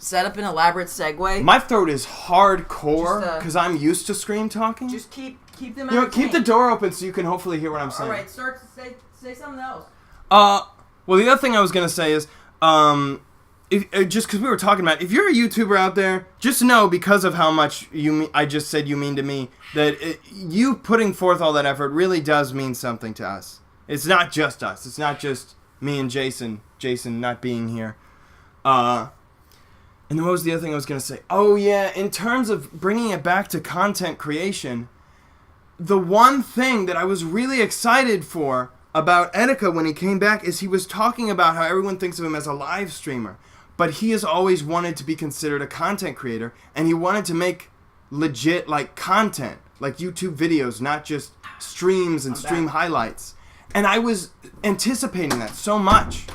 elaborate segue. My throat is hardcore because I'm used to scream talking. Just keep them entertained. Keep the door open so you can hopefully hear what I'm saying. All right, start to say something else. Well, the other thing I was gonna say is, just because we were talking about, if you're a YouTuber out there, just know, because of how much I just said you mean to me, that you putting forth all that effort really does mean something to us. It's not just us. It's not just me and Jason not being here. And then what was the other thing I was going to say? Oh, yeah, in terms of bringing it back to content creation, the one thing that I was really excited for about Etika when he came back is he was talking about how everyone thinks of him as a live streamer. But he has always wanted to be considered a content creator, and he wanted to make legit, like, content, like YouTube videos, not just streams and stream highlights. And I was anticipating that so much.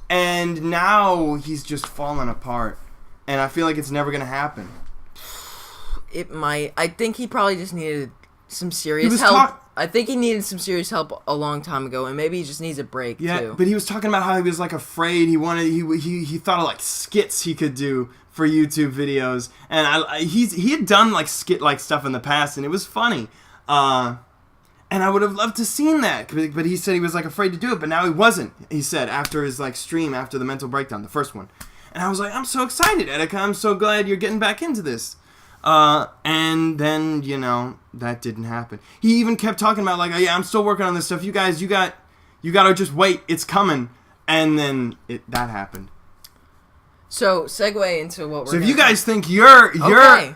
And now he's just fallen apart. And I feel like it's never going to happen. It might. I think he probably just needed some serious help. I think he needed some serious help a long time ago, and maybe he just needs a break, too. Yeah, but he was talking about how he was, like, afraid. He thought of, like, skits he could do for YouTube videos. And he had done, like, skit-like stuff in the past, and it was funny. And I would have loved to seen that, but he said he was, like, afraid to do it, but now he wasn't, he said, after his, like, stream, after the mental breakdown, the first one. And I was like, I'm so excited, Etika. I'm so glad you're getting back into this. And then, that didn't happen. He even kept talking about, like, oh, yeah, I'm still working on this stuff. You guys, you got to just wait. It's coming. And then that happened. So, segue into what we're So if you guys think you're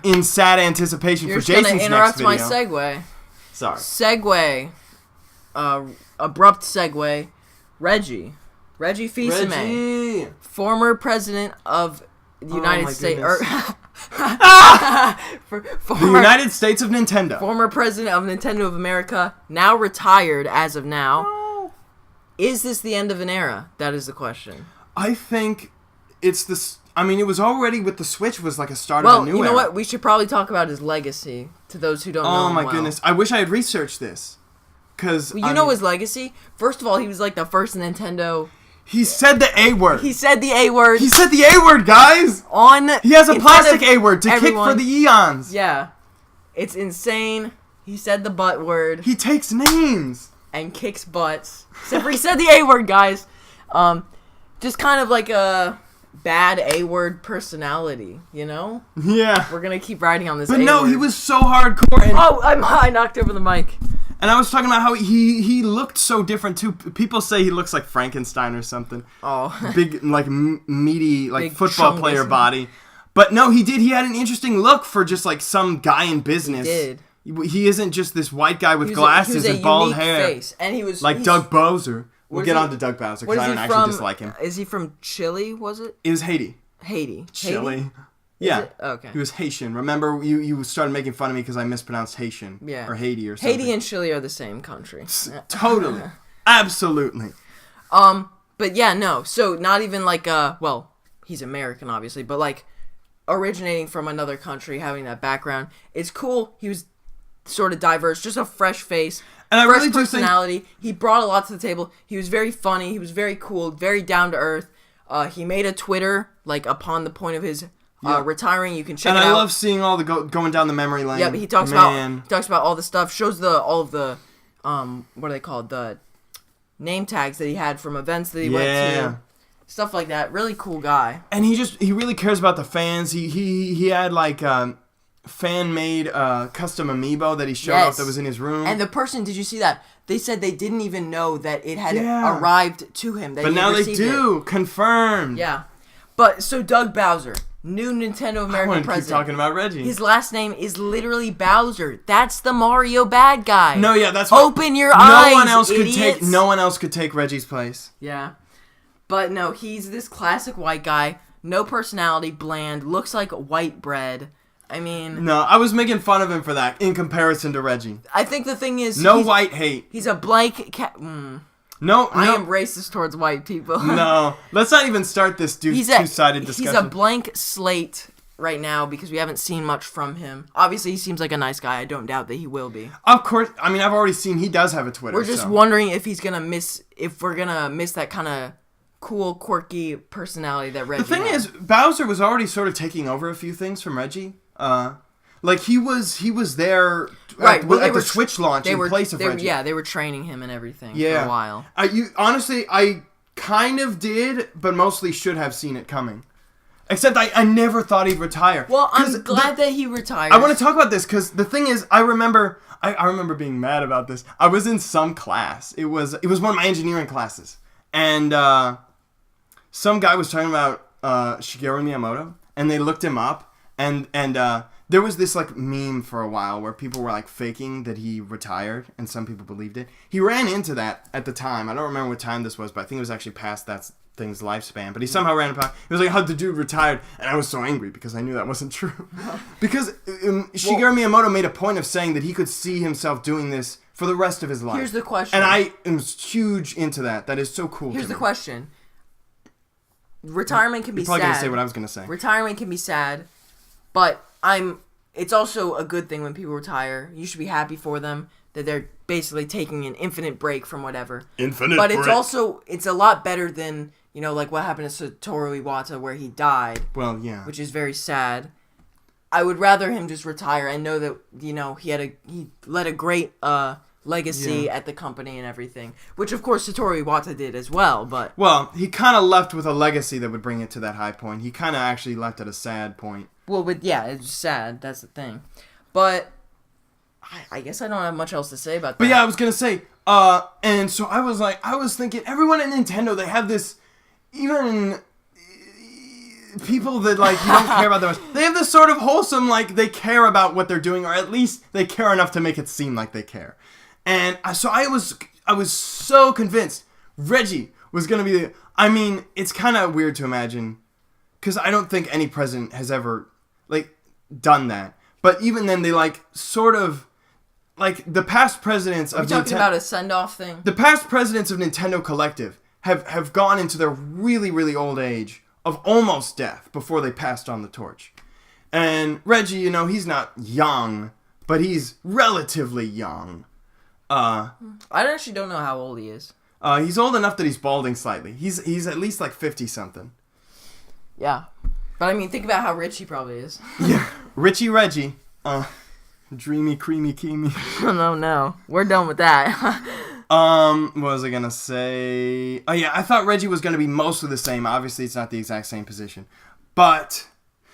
in sad anticipation for Jason's next video. You're just going to interrupt my segue. Sorry. Segue. Abrupt segue. Reggie fils-aime. Former president of the United States. The United States of Nintendo. Former president of Nintendo of America. Now retired as of now. Oh. Is this the end of an era? That is the question. I think it's this. I mean, it was already with the Switch was like a start of a new era. Well, you know what? We should probably talk about his legacy to those who don't know him. Oh my goodness! I wish I had researched this, because you know his legacy. First of all, he was like the first Nintendo. He said the A word. He said the A word. He said the A word, guys. He has a plastic A word to kick for the eons. Yeah, it's insane. He said the butt word. He takes names and kicks butts. Except for he said the A word, guys. Just kind of like a bad A-word personality, Yeah. We're going to keep riding on this But A-word. no, he was so hardcore. And I knocked over the mic. And I was talking about how he looked so different, too. People say he looks like Frankenstein or something. Oh. Big, like, meaty, like, big football player body. But no, he did. He had an interesting look for just, like, some guy in business. He did. He isn't just this white guy with glasses and bald hair. Face. And he's Doug Bowser. We'll get on to Doug Bowser because I don't actually dislike him. Is he from Chile, was it? It was Haiti. Chile? Yeah. Okay. He was Haitian. Remember, you started making fun of me because I mispronounced Haitian. Yeah. Or Haiti or something. Haiti and Chile are the same country. Totally. Absolutely. But yeah, no. So not even like, well, he's American, obviously, but like originating from another country, having that background. It's cool. He was sort of diverse, just a fresh face, and fresh really personality. He brought a lot to the table. He was very funny. He was very cool, very down to earth. He made a Twitter like upon the point of his retiring. You can check it out. And I love seeing all the going down the memory lane. Yeah, but he talks about all the stuff. Shows all of the what are they called? The name tags that he had from events that he went to. Stuff like that. Really cool guy. And he really cares about the fans. He had like fan-made custom amiibo that he showed off that was in his room. And the person, did you see that? They said they didn't even know that it had arrived to him. But now they do. Confirmed. Yeah. But, so Doug Bowser, new Nintendo American president. I want to keep talking about Reggie. His last name is literally Bowser. That's the Mario bad guy. No, yeah, that's Open your eyes, idiots. No one else could take Reggie's place. Yeah. But no, he's this classic white guy. No personality, bland, looks like white bread. I mean... No, I was making fun of him for that in comparison to Reggie. I think the thing is... No white hate. He's a blank... No, I am racist towards white people. No. Let's not even start this two-sided discussion. He's a blank slate right now because we haven't seen much from him. Obviously, he seems like a nice guy. I don't doubt that he will be. Of course. I mean, I've already seen he does have a Twitter. We're just wondering if he's gonna miss... If we're gonna miss that kind of cool, quirky personality that Reggie The thing has. is, Bowser was already sort of taking over a few things from Reggie. Like he was there at the Switch launch in place of Reggie. Yeah, they were training him and everything for a while. Honestly, I kind of did, but mostly should have seen it coming. Except I never thought he'd retire. Well, I'm glad that he retired. I want to talk about this because the thing is, I remember being mad about this. I was in some class. It was one of my engineering classes, and some guy was talking about Shigeru Miyamoto, and they looked him up, and there was this like meme for a while where people were like faking that he retired, and some people believed it. He ran into that at the time. I don't remember what time this was, but I think it was actually past that thing's lifespan. But he somehow ran upon. He was like, "How the dude retired?" And I was so angry because I knew that wasn't true. Because Shigeru Miyamoto made a point of saying that he could see himself doing this for the rest of his life. Here's the question. And I am huge into that. That is so cool. Here's the question. Retirement can be sad. You're probably gonna say what I was gonna say. Retirement can be sad, but it's also a good thing when people retire. You should be happy for them that they're basically taking an infinite break from whatever. But it's a lot better than, like what happened to Satoru Iwata where he died. Well, yeah. Which is very sad. I would rather him just retire and know that, he led a great legacy at the company and everything. Which, of course, Satoru Iwata did as well, but... Well, he kind of left with a legacy that would bring it to that high point. He kind of actually left at a sad point. Well, but yeah, it's sad. That's the thing. But I guess I don't have much else to say about that. But yeah, I was going to say, and so I was thinking, everyone at Nintendo, they have this, even people that, like, you don't care about them much, they have this sort of wholesome, like, they care about what they're doing, or at least they care enough to make it seem like they care. And so I was so convinced Reggie was going to be it's kind of weird to imagine, because I don't think any president has ever, like, done that. But even then, they, like, sort of, like, the past presidents of Nintendo... Are we talking about a send-off thing? The past presidents of Nintendo Collective have gone into their really, really old age of almost death before they passed on the torch. And Reggie, he's not young, but he's relatively young. I actually don't know how old he is. He's old enough that he's balding slightly. He's at least like 50-something. Yeah. But think about how rich he probably is. Yeah. Richie Reggie. Dreamy, creamy, keemy. No. We're done with that. What was I gonna say? Oh yeah, I thought Reggie was gonna be mostly the same. Obviously, it's not the exact same position. But...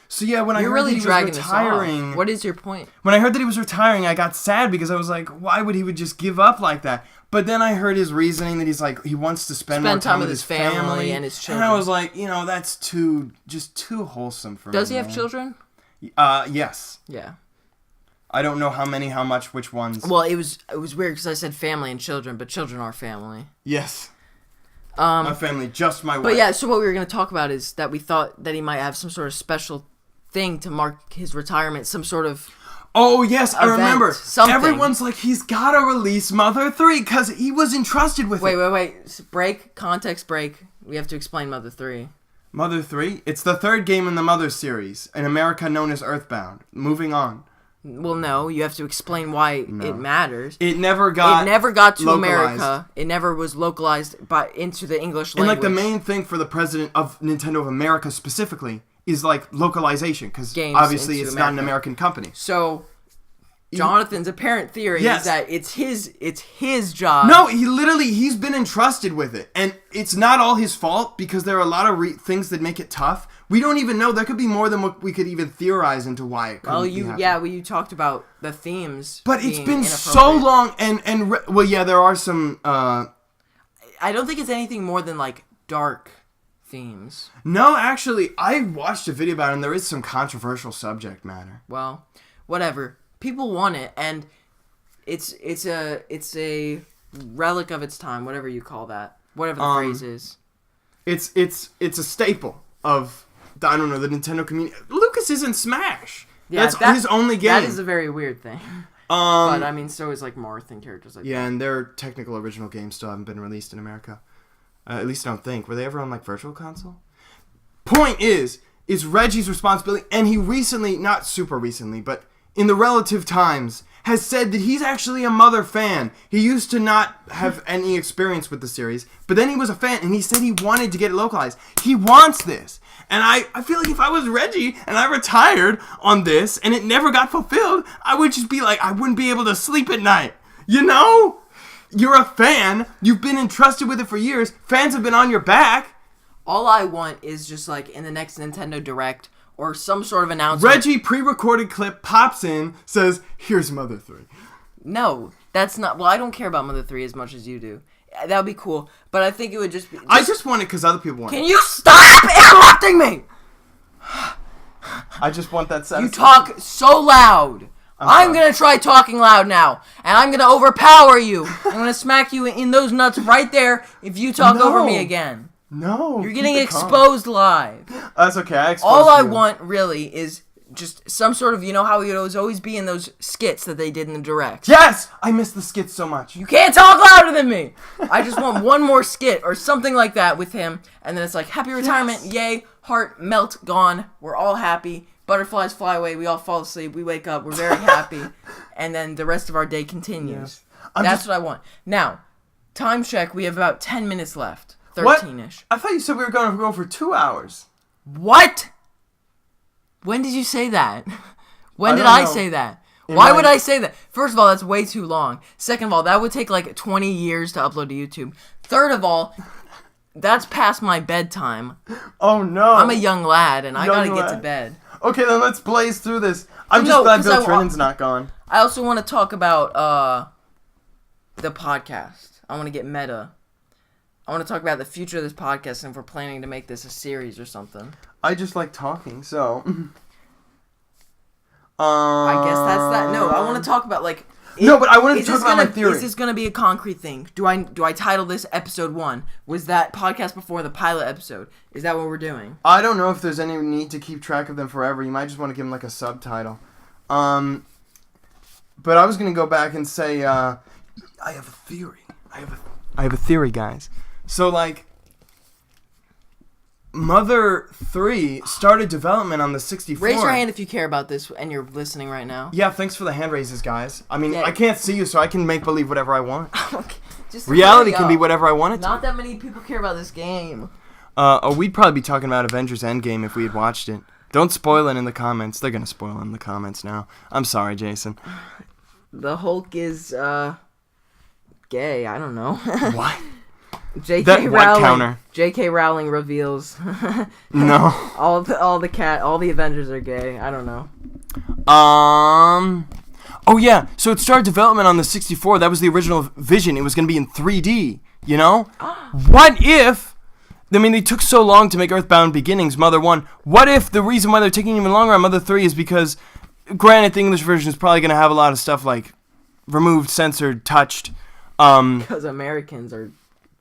So yeah, when I heard that he was retiring... What is your point? When I heard that he was retiring, I got sad because I was like, why would he would just give up like that? But then I heard his reasoning that he's like, he wants to spend more time with his family and his children. And I was like, that's too wholesome for me. Does he have children? Yes. Yeah. I don't know how many, how much, which ones. Well, it was weird because I said family and children, but children are family. Yes. My family, just my wife. But yeah, so what we were going to talk about is that we thought that he might have some sort of special thing to mark his retirement, some sort of... Oh, yes, I remember. Something. Everyone's like, he's got to release Mother 3 because he was entrusted with it. Wait. Break. Context break. We have to explain Mother 3. Mother 3? It's the third game in the Mother series, in America known as Earthbound. Moving on. Well, no, you have to explain why it matters. It never got to localized. America. It never was localized into the English language. And, like, the main thing for the president of Nintendo of America specifically is, like, localization, because obviously it's not an American company. So, Jonathan's apparent theory is that it's his job. No, he's been entrusted with it, and it's not all his fault, because there are a lot of things that make it tough. We don't even know. There could be more than what we could even theorize into why it couldn't be happening. You talked about the themes. But it's been so long, and there are some... I don't think it's anything more than, like, dark themes. No, actually, I watched a video about it, and there is some controversial subject matter. Well, whatever. People want it, and it's a relic of its time, whatever you call that. Whatever the phrase is. It's a staple of... I don't know, the Nintendo community. Lucas is in Smash. Yeah, that's his only game. That is a very weird thing. But, I mean, so is, like, Marth and characters like that. Yeah, and their technical original games still haven't been released in America. At least I don't think. Were they ever on, like, Virtual Console? Point is Reggie's responsibility, and he recently, not super recently, but in the relative times, has said that he's actually a Mother fan. He used to not have any experience with the series, but then he was a fan, and he said he wanted to get it localized. He wants this. And I feel like if I was Reggie and I retired on this and it never got fulfilled, I would just be like, I wouldn't be able to sleep at night. You know? You're a fan. You've been entrusted with it for years. Fans have been on your back. All I want is just like in the next Nintendo Direct or some sort of announcement. Reggie pre-recorded clip pops in, says, here's Mother 3. No, that's not... Well, I don't care about Mother 3 as much as you do. That would be cool, but I think it would just be... I just want it because other people want it. Can you stop interrupting me? I just want that satisfaction. You talk so loud. I'm going to try talking loud now, and I'm going to overpower you. I'm going to smack you in those nuts right there if you talk over me again. No. You're getting exposed live. That's okay, I exposed All I want, really, is... just some sort of, you know how it was always be in those skits that they did in the directs. Yes! I miss the skits so much. You can't talk louder than me! I just want one more skit or something like that with him. And then it's like, happy retirement, yay, heart melt, gone. We're all happy. Butterflies fly away, we all fall asleep, we wake up, we're very happy. And then the rest of our day continues. Yes. That's what I want. Now, time check, we have about 10 minutes left. 13-ish. I thought you said we were going to go for 2 hours. What? When did you say that? When did I say that? Why would I say that? First of all, that's way too long. Second of all, that would take like 20 years to upload to YouTube. Third of all, that's past my bedtime. Oh no. I'm a young lad and I gotta get to bed. Okay, then let's blaze through this. I'm just glad Bill Trinin's not gone. I also want to talk about the podcast. I want to get meta. I want to talk about the future of this podcast and if we're planning to make this a series or something. I just like talking, so... I guess that's that. No, I want to talk about, like... No, but I want to talk about my theory. Is this going to be a concrete thing? Do I title this episode 1? Was that podcast before the pilot episode? Is that what we're doing? I don't know if there's any need to keep track of them forever. You might just want to give them, like, a subtitle. But I was going to go back and say, I have a theory. I have a theory, guys. So, like... Mother 3 started development on the 64. Raise your hand if you care about this and you're listening right now. Yeah, thanks for the hand raises, guys. I mean, I can't see you, so I can make believe whatever I want. Okay. Just reality can be whatever I want it to. Not that many people care about this game. We'd probably be talking about Avengers Endgame if we had watched it. Don't spoil it in the comments. They're going to spoil it in the comments now. I'm sorry, Jason. The Hulk is, gay. I don't know. What? J.K. Rowling reveals. No. all the Avengers are gay. I don't know. Oh yeah. So it started development on the 64. That was the original vision. It was going to be in 3D. You know. What if? I mean, they took so long to make Earthbound Beginnings, Mother 1. What if the reason why they're taking even longer on Mother 3 is because granted, the English version is probably gonna have a lot of stuff like removed, censored, touched. Because Americans are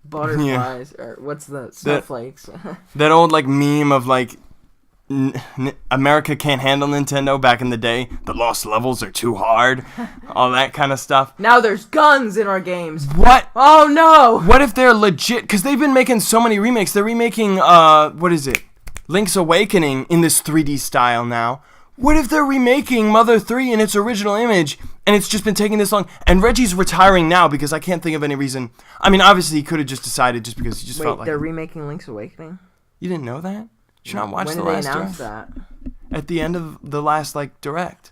butterflies, or what's the snowflakes? That old like meme of like America can't handle Nintendo back in the day. The lost levels are too hard. All that kind of stuff. Now there's guns in our games. What? Oh no! What if they're legit? Because they've been making so many remakes. They're remaking what is it? Link's Awakening in this 3D style now. What if they're remaking Mother 3 in its original image, and it's just been taking this long? And Reggie's retiring now because I can't think of any reason. I mean, obviously he could have just decided just because he just felt like... they're remaking Link's Awakening? You didn't know that? Did you not watch the last When did they announce direct? that? At the end of the last, like, direct.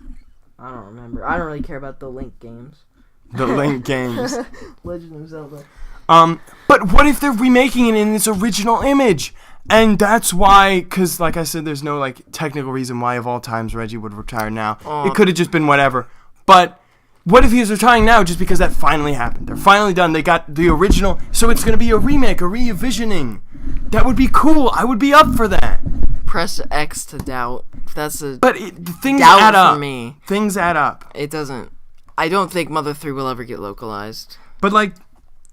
I don't remember. I don't really care about the Link games. The Link games. Legend of Zelda. But what if they're remaking it in its original image? And that's why, because, like I said, there's no, like, technical reason why of all times Reggie would retire now. It could have just been whatever. But what if he's retiring now just because that finally happened? They're finally done. They got the original. So it's going to be a remake, a re-envisioning. That would be cool. I would be up for that. Press X to doubt. That's a But things doubt add up. for me. Things add up. It doesn't. I don't think Mother 3 will ever get localized. But, like...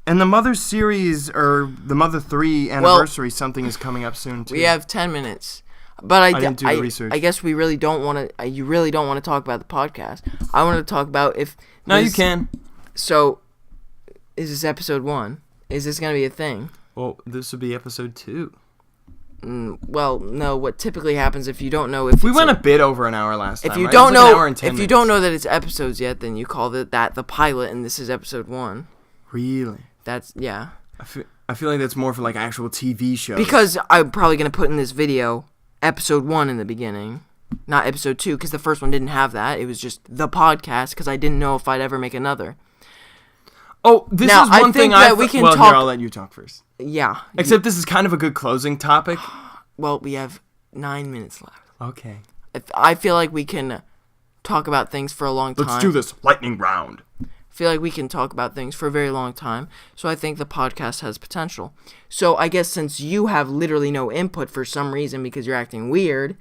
And the Mother series, or the Mother 3 anniversary, something is coming up soon, too. We have 10 minutes. But I didn't do the research. I guess we really don't want to... You really don't want to talk about the podcast. I want to talk about if... No, you can. So, is this episode 1? Is this going to be a thing? Well, this would be episode 2. Well, no. What typically happens if you don't know if... We went a bit over an hour last time, If you right? don't know... If you minutes. don't know that it's episodes yet, then you call that the pilot, and this is episode 1. Really? That's... Yeah. I feel like that's more for, like, actual TV shows. Because I'm probably going to put in this video episode 1 in the beginning, not episode 2, because the first one didn't have that. It was just the podcast, because I didn't know if I'd ever make another. Oh, this now, is one thing we can well, talk... here, I'll let you talk first. Yeah. Except this is kind of a good closing topic. Well, we have 9 minutes left. Okay. I feel like we can talk about things for a long time. Let's do this lightning round. Feel like we can talk about things for a very long time, so I think the podcast has potential. So I guess since you have literally no input for some reason because you're acting weird,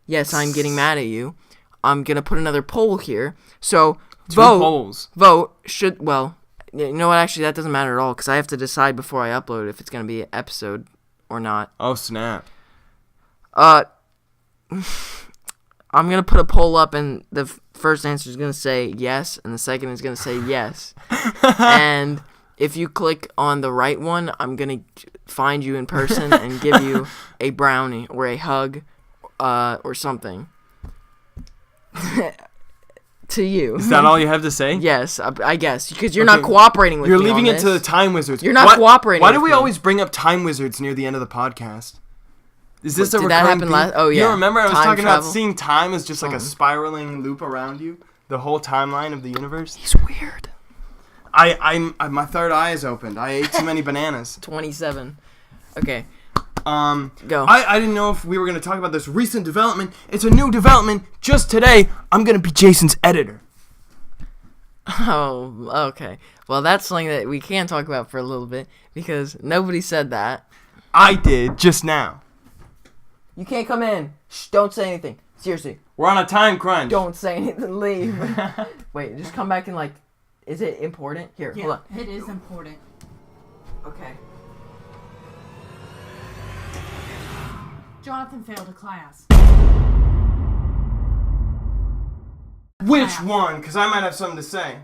yes, I'm getting mad at you. I'm gonna put another poll here. So vote should you know what? Actually, that doesn't matter at all because I have to decide before I upload if it's gonna be an episode or not. Oh snap! I'm going to put a poll up, and the first answer is going to say yes, and the second is going to say yes. And if you click on the right one, I'm going to find you in person and give you a brownie or a hug or something. To you. Is that all you have to say? Yes, I guess, because you're not cooperating with me. You're leaving it to the Time Wizards. You're not cooperating Why with do we me. always bring up Time Wizards near the end of the podcast? Is this a did that happen last? Oh yeah. You remember I was time talking travel? about seeing time as just like a spiraling loop around you, the whole timeline of the universe. He's weird. My third eye is opened. I ate too many bananas. 27. Okay. Go. I didn't know if we were gonna talk about this recent development. It's a new development. Just today, I'm gonna be Jason's editor. Oh, okay. Well, that's something that we can talk about for a little bit because nobody said that. I did just now. You can't come in. Shh, don't say anything. Seriously. We're on a time crunch. Don't say anything. Leave. Wait, just come back and is it important? Here, hold on. It is important. Okay. Jonathan failed a class. Which one? Because I might have something to say.